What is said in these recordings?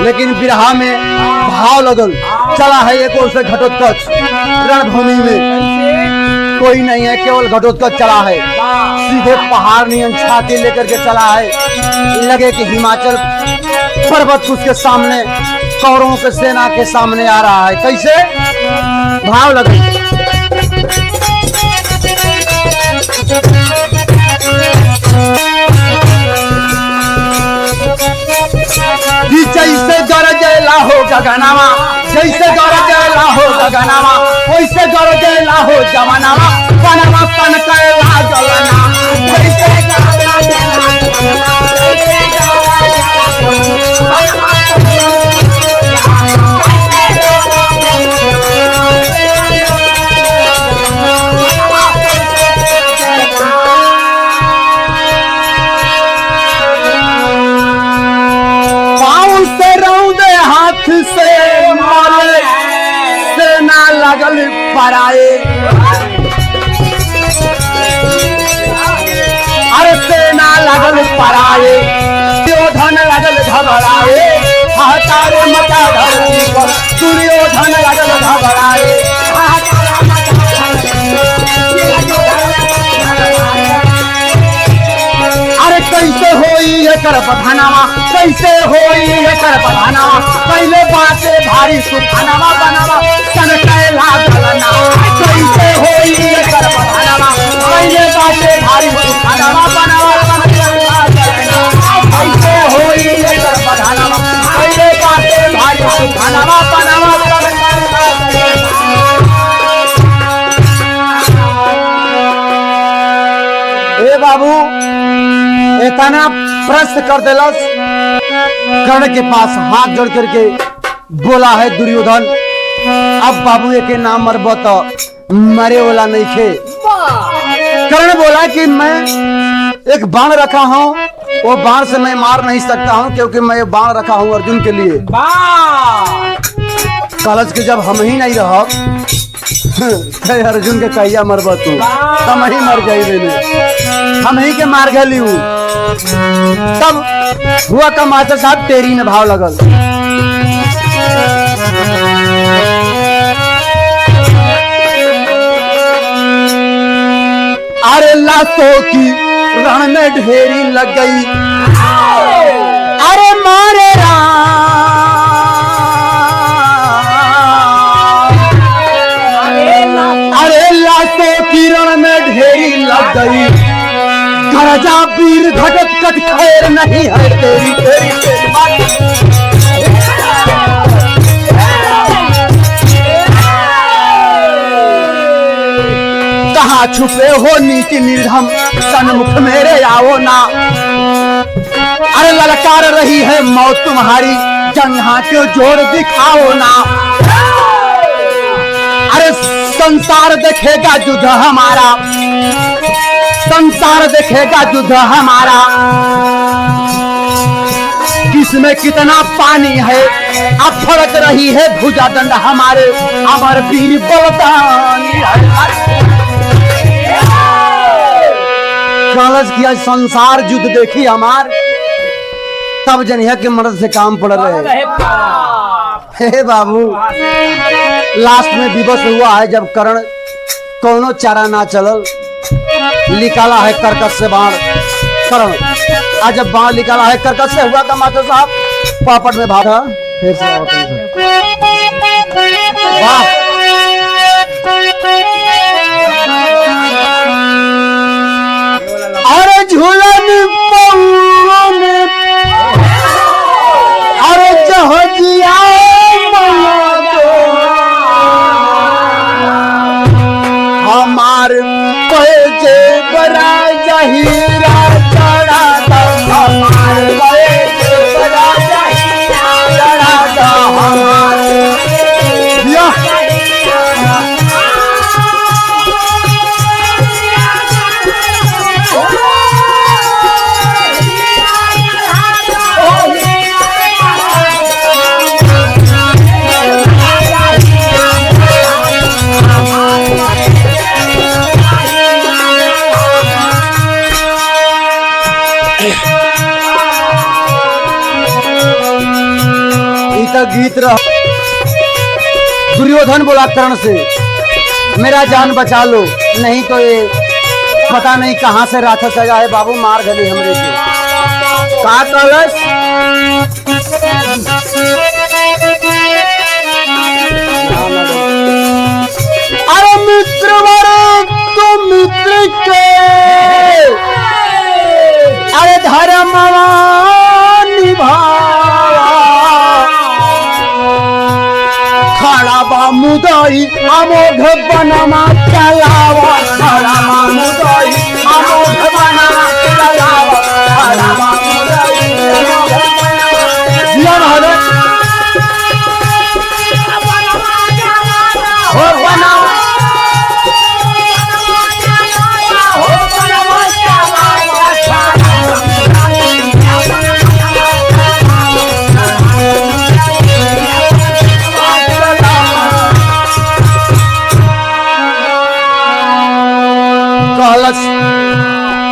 लेकिन बिरहा में भाव लगल चला है एक ओर से घटोत्कच रणभूमि में कोई नहीं है, केवल घटोत्कच चला है, सीधे पहाड़ नियन छाती लेकर के चला है। लगे कि हिमाचल पर्वत उसके सामने कौरवों के सेना के सामने आ रहा है। कैसे भाव लगे जैसे गरजेला हो गगनामा, जैसे गरजेला हो गगनामा, वैसे गरजेला हो जवानामा, पनमा सन कैला जलना, जैसे से माले सेना लगल पराए, अरे सेना लगल पराए, दुर्योधन लगल घबराए, हाहाकार मचा धरती पर, दुर्योधन लगल घबराए। अरे कैसे होई एकर बधानामा, कैसे होई एकर बधानामा, पहले बाते भारी सुखानामा बनावा सन कैला जलना, कैसे होई एकर बधानामा, पहले बाते भारी सुखानामा बनावा सन कैला जलना, कैसे होई एकर बधानामा, पहले बाते भारी सुखानामा बनावा सन कैला जलना। ए बाबू इतना प्रश्न कर देलस, कर्ण के पास हाथ जोड़ करके बोला है दुर्योधन, अब बाबू के नाम मरब तो मरे वाला नहीं खे। कर्ण बोला कि मैं एक बाण रखा हूँ, वो बाण से मैं मार नहीं सकता हूँ क्योंकि मैं बाण रखा हूँ अर्जुन के लिए। कलश के जब हम ही नहीं रह अर्जुन के कहिया मरब तू, हम ही मर जाइए, हम ही के मार गली। तब हुआ का मास्टर साहब तेरी में भाव लगल, अरे लाशों की रण में ढेरी लग गई, अरे मारे अरे लाशों की रण में ढेरी लग गई, राजा वीर घटोत्कच खैर नहीं है तेरी तेरी कहाँ छुपे हो नीति निर्धम, सन्मुख मेरे आओ ना, अरे ललकार रही है मौत तुम्हारी, जंग हाथों जोड़ दिखाओ ना, अरे संसार देखेगा युद्ध हमारा, संसार देखेगा युद्ध हमारा, किसमें कितना पानी है, अब फड़क रही है भुजा दंड हमारे, अमर वीर बलदानी कलश किया संसार युद्ध देखी हमार, तब जनिया के मर्द से काम पड़ रहे। हे बाबू लास्ट में विवश हुआ है जब कर्ण कोनो चारा ना चलल, निकाला है कर्कश से बाण कर्ण, आज जब बाण निकाला है कर्कश से, हुआ का मास्टर साहब पापड़ में भागा फिर से वाह अरे झूलन अरे जहजिया हमार पैजे बड़ा जहीरा चढ़ा हमार पैजे बड़ा जहीरा चढ़ा हमार तक गीत रहा। दुर्योधन बोला कर्ण से, मेरा जान बचा लो, नहीं तो ये पता नहीं कहां से राक्षस आ जाए बाबू, मार गली हमरे के। का कलश अरे मित्र वरे तो मित्र के अरे धर्म निभावा, खड़ा बा मुदई अमोघ बनमा चलावा, खड़ा बा मुदई अमोघ बनमा चलावा, खड़ा बा मुदई अमोघ बनमा हो बनावा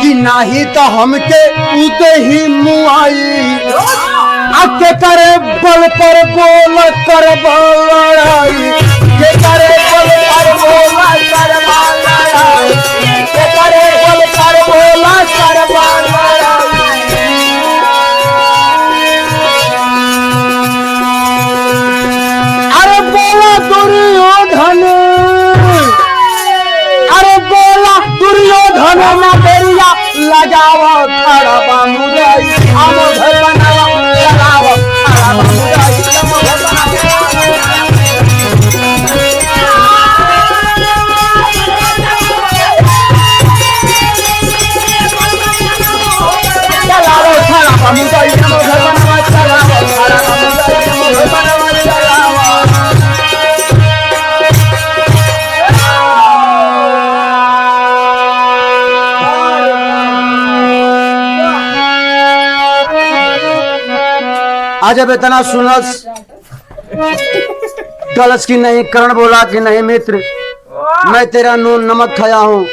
कि नाही तो हमके उते ही मुआई, आके करे बल पर बोल कर लड़ाई, के करे बल पर बोल कर लड़ाई, के करे बल पर बोल कर लड़ाई। अरे बोला दुर्योधन, अरे बोला दुर्योधन ना बेरिया लगावा, खड़ा बा मुदई अमोघ बनावा चलावा, खड़ा बा मुदई अमोघ चलावा, खड़ा बा मुदई अमोघ बनावा चलावा, खड़ा बा मुदई अमोघ बनावा चलावा। आज अब इतना सुनस कलश की नहीं, कर्ण बोला कि नहीं मित्र, मैं तेरा नून नमक खाया हूँ,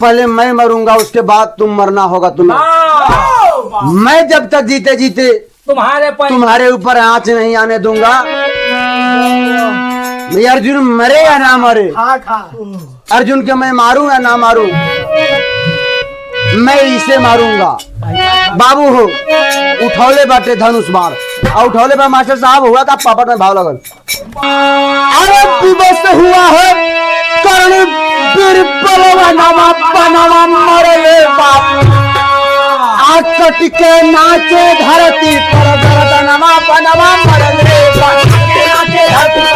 पहले मैं मरूंगा उसके बाद तुम मरना होगा तुम्हें। मैं जब तक जीते जीते तुम्हारे ऊपर आंच नहीं आने दूंगा। अर्जुन मरे या ना मरे, अर्जुन के मैं मारूं या ना मारूं, मैं इसे मारूंगा। बाबू हो उठौले बाटे धनुष बाण, और उठौले बा मास्टर साहब हुआ था पापड़ में भाव लगल। अरे विवश हुआ है कर्ण वीर बलवानवा बनवा मरले बाप, आकट के नाचे धरती पर गर्दनवा बनवा मरले बाप, नाचे धरती पर।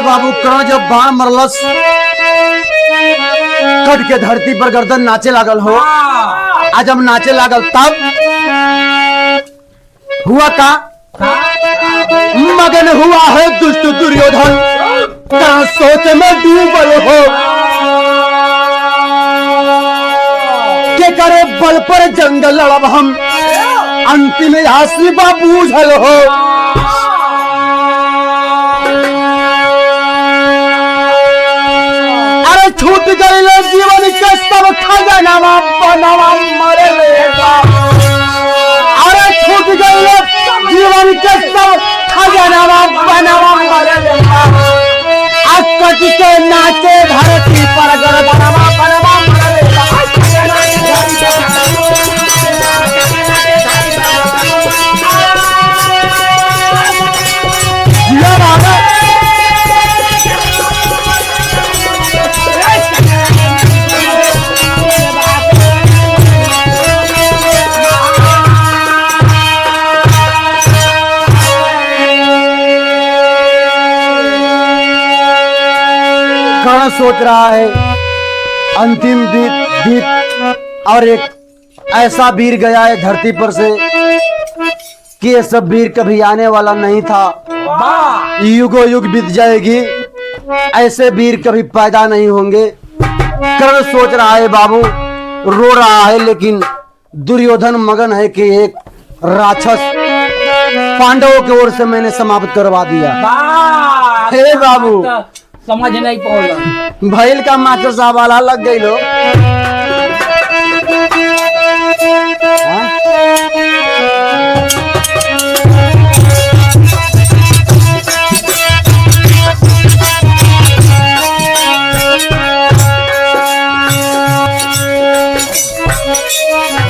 बाबू कर्ण जब बाण मरलस, कट के धरती पर गर्दन नाचे लागल हो। आज जब नाचे लागल तब हुआ का, मगन हुआ है दुष्ट दुर्योधन, कर्ण सोच में डूबल हो, के करे बल पर जंग लड़ब हम, अंतिम आशीर्वाद बूझल हो। छूट गई जीवन के सब खजानावा बनवा मरले बाप, अरे छूट गई जीवन के सब खजानावा बनवा मरले बाप, आकट के नाचे धरती पर गर्दनवा बनवा मरले बाप। कर्ण सोच रहा है अंतिम दीप और एक ऐसा वीर गया है धरती पर से कि ये सब वीर कभी आने वाला नहीं था, युगों युग बीत जाएगी, ऐसे वीर कभी पैदा नहीं होंगे। कर्ण सोच रहा है बाबू, रो रहा है, लेकिन दुर्योधन मगन है कि एक राक्षस पांडवों की ओर से मैंने समाप्त करवा दिया। हे बाबू समझ नहीं पड़ा भैल का मास्टर साहब वाला लग गई लो।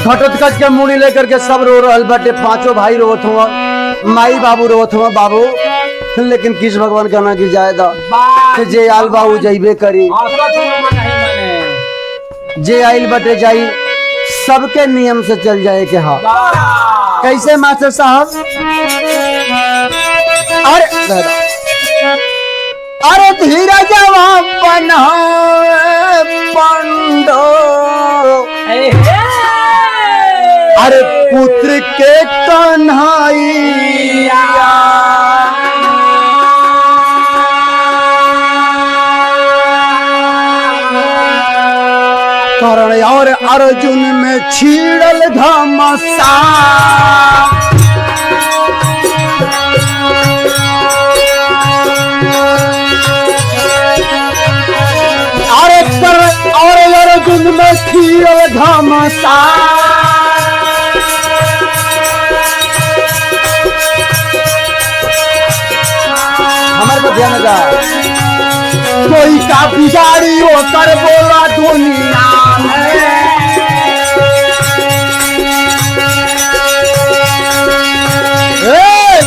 घटोत्कच के मुड़ी लेकर के सब रो रहल बाटे, पांचों भाई रोत हुआ, माई बाबू रोत हुआ बाबू, लेकिन किस भगवान कहना की जायदा कि जे आल बाबू जइबे करी, जे आइल बटे जाई, सबके नियम से चल जाए के। हाँ कैसे मास्टर साहब? अरे धीरज बना पंडो, अरे पुत्र के कन्हैया, कर्ण और अर्जुन में छीड़ल घमासान, अरे कर्ण और अर्जुन में छीड़ल घमासान, हमारे को ध्यान जा, कोई का बिगाड़ी होकर बोला दुनिया में,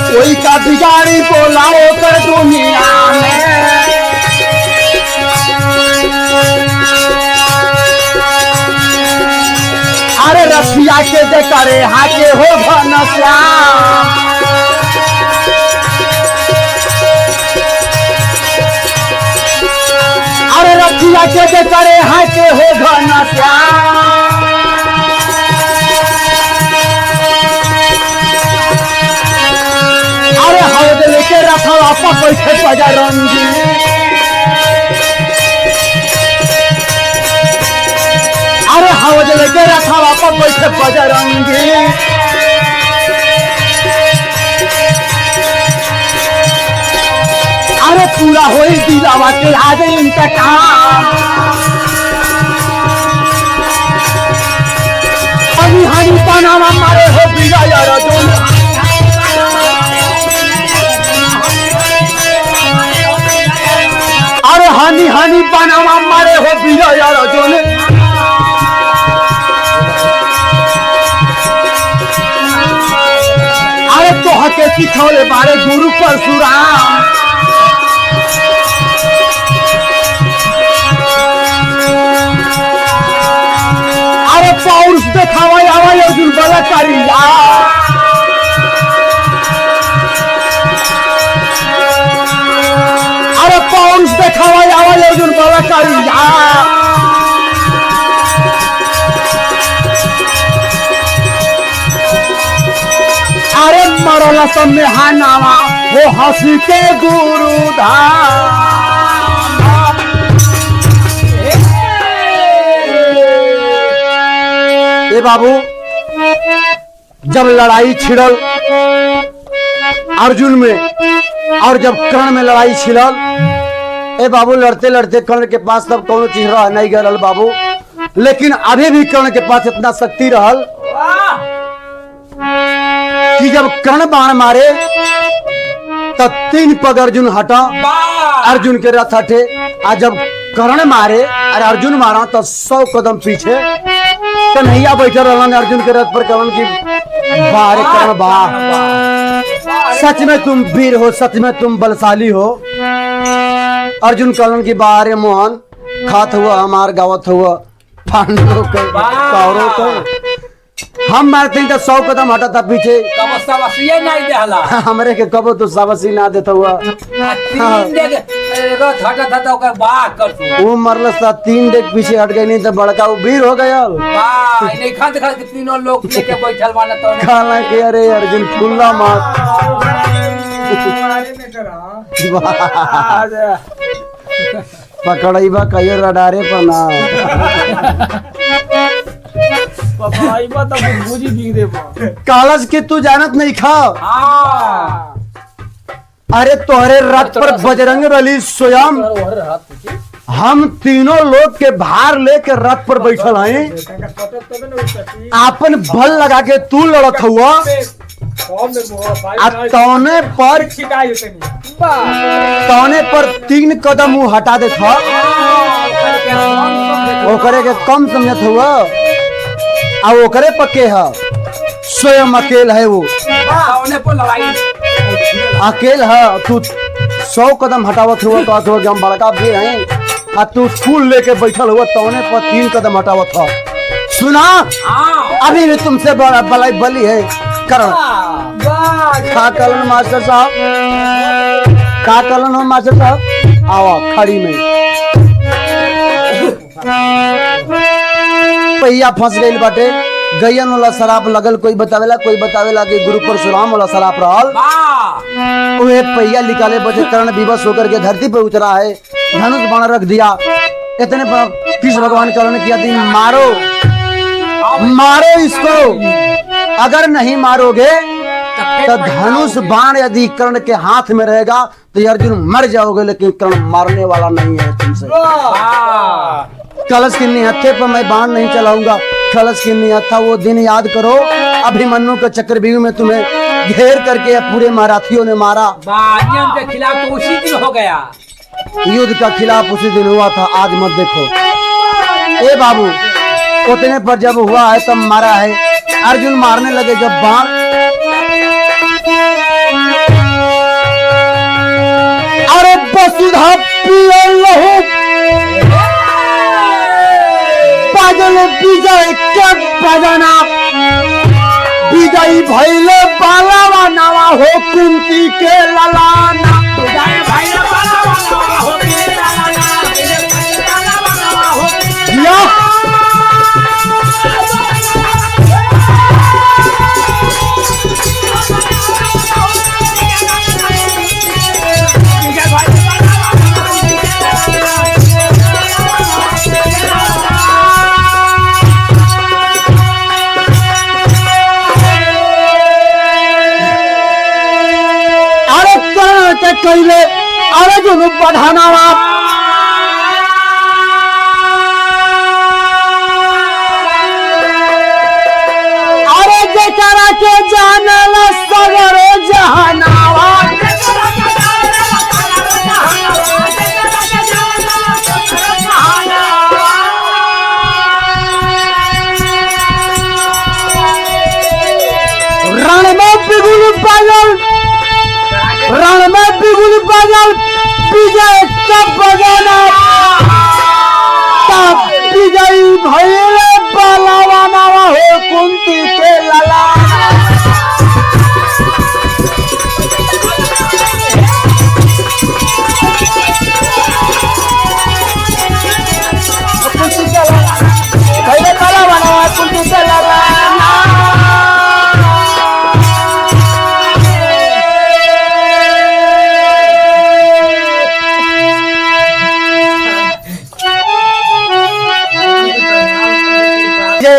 कोई का बिगाड़ी बोला होकर दुनिया में, अरे रसिया के दे करे हाके हो घनश्याम, अरे रसिया के दे करे हाके हो घनश्याम, अरे हौद लेके रखा वापस बैठे बजरंगी, अरे हौद लेके रखा वापस बैठे बजरंगी, अरे पूरा हो दिलावा के आज इनका काम, हनी हनी बनावा मारे हो बिना यार दोनों, अरे हनी हनी बनावा मारे हो बिना यार दोनों, अरे तो हके सिखौले बारे गुरु परशुराम, अरे पौरुष देखावा आवा अर्जुन बला करिया, अरे पौरुष देखावा आवा अर्जुन बला करिया, अरे मरला सब में हानावा वो हंसी के गुरु धाम, ए बाबू जब लड़ाई छिड़ल अर्जुन में और जब कर्ण में लड़ाई छिड़ल, ए बाबू लड़ते लड़ते कर्ण के पास तब कौन चीज रहा नहीं गल बाबू, लेकिन अभी भी कर्ण के पास इतना शक्ति रहल कि जब कर्ण बाण मारे तब 3 पग अर्जुन हटा, अर्जुन के रथ हटे, और जब कर्ण मारे और अर्जुन मारा तो 100 कदम पीछे कन्हैया बैठे रहलन अर्जुन के रथ पर, कहलन की बारे कर्ण बा, सच में तुम वीर हो, सच में तुम बलशाली हो। अर्जुन कहलन की बारे मोहन खात हुआ हमार गावत हुआ पांडवों के कौरवों के, हम मारते हैं तो 100 कदम हटा था पीछे, नहीं देहला हमरे के कबो तो सावसी ना देता हुआ, वो मरल 3 डेग पीछे हट गई, नहीं तो बड़का वो वीर हो गया। तीनों लोग लेके बैठल माना तो खाना के अरे अर्जुन खुला मत पकड़ाईबा कहियो रडारे पर ना। पकड़ाईबा तो बुझी दी देबा। कालस के तू जानत नहीं खा। हाँ अरे तोहरे रथ पर बजरंग बली स्वयं हम तीनों लोग के भार लेके रथ पर बैठल हैं। आपन बल लगा के तू लड़त हुआ तौने पर 3 कदम वो हटा दे था ओकरे के कम समझत हुआ आ ओकरे पक्के है स्वयं अकेल है वो अकेल है। तू 100 कदम हटावत हुआ तो हम बड़का भी हैं आ तू फूल लेके बैठल हुआ तौने पर 3 कदम हटावत था। सुना अभी भी तुमसे बड़ा बलाई बली है करण। का कलन मास्टर साहब, का कलन हो मास्टर साहब? आओ खड़ी में पहिया फंस गई बाटे। गैयन वाला शराब लगल, कोई बतावेला कि गुरु परशुराम वाला शराब रहल। उहे पहिया निकाले बचे कर्ण विवश होकर के धरती पर उतरा है, धनुष बाण रख दिया। इतने पर कृष्ण भगवान कर्ण किया दिन मारो मारो इसको, अगर नहीं मारोगे तो धनुष बाण यदि कर्ण के हाथ में रहेगा तो अर्जुन मर जाओगे, लेकिन कर्ण मारने वाला नहीं है तुमसे। कलश की निहत्थे पर मैं बाण नहीं चलाऊंगा। कलश की निहत्था वो दिन याद करो, अभिमन्यु के चक्रव्यूह में तुम्हें घेर करके पूरे मराठियों ने मारा। के खिलाफ तो उसी दिन हो गया, युद्ध का खिलाफ उसी दिन हुआ था। आज मत देखो ए बाबू, उतने पर जब हुआ है तब मारा है। अर्जुन मारने लगे जब बाण, अरे वसुधा पिया लहू पागल विजय के बजना, विजयी भैले बालावा नावा हो कुंती के ललाना। कैले अरे जो बढ़ाना अरे बेचारा के जाने ला सगरे जहानावा। रण में बिगुल पायल, रण में बिगुल पायल, विजय कब बजाना तब विजयी भैले बालावा नावा हो कुंती के लला। भैले बालावा नावा कुंती के लला।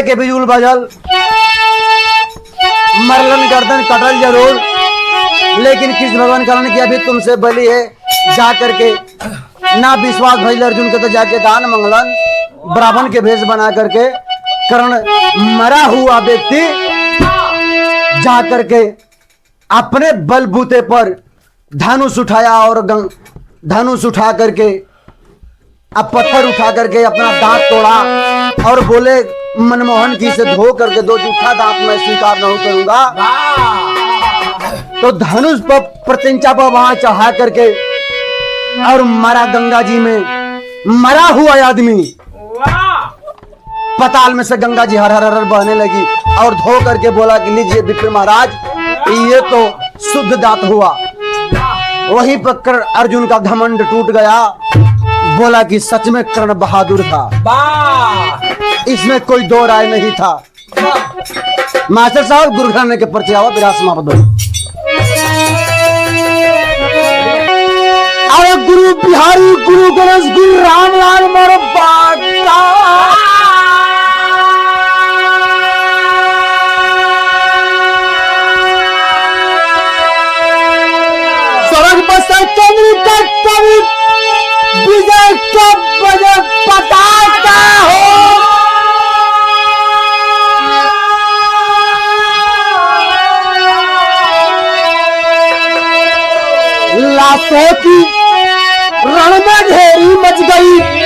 के बिजुल बजल, मरलन गर्दन कटल जरूर, लेकिन कृष्ण भगवान करण की अभी तुमसे बली है। जा करके ना विश्वास भइल अर्जुन के तो जाके दान मंगलन, ब्राह्मण के भेष बना करके कर्ण मरा हुआ व्यक्ति जा करके अपने बलबूते पर धनुष उठाया और धनुष उठा करके अब पत्थर उठा करके अपना दांत तोड़ा और बोले मनमोहन की से धो करके 2 जूठा दांत मैं स्वीकार नहीं करूंगा। तो धनुष पर प्रतिंचा पर वहां चढ़ा करके और मरा गंगा जी में। मरा हुआ आदमी पताल में से गंगा जी हर हर हर बहने लगी और धो करके बोला कि लीजिए विप्र महाराज, ये तो शुद्ध दांत हुआ। वहीं पर अर्जुन का घमंड टूट गया, बोला कि सच में कर्ण बहादुर था, इसमें कोई दो राय नहीं था। मास्टर साहब गुरु घराने के परिचय आवा विरासत समाप्त हो। अरे गुरु बिहार हरि गुरु गणेश गुरु रामलाल मोर बाटा स्वर्ग बसे चंद्रिका कवि विजय का बजे पताका हो लाशों की रण में ढेरी मच गई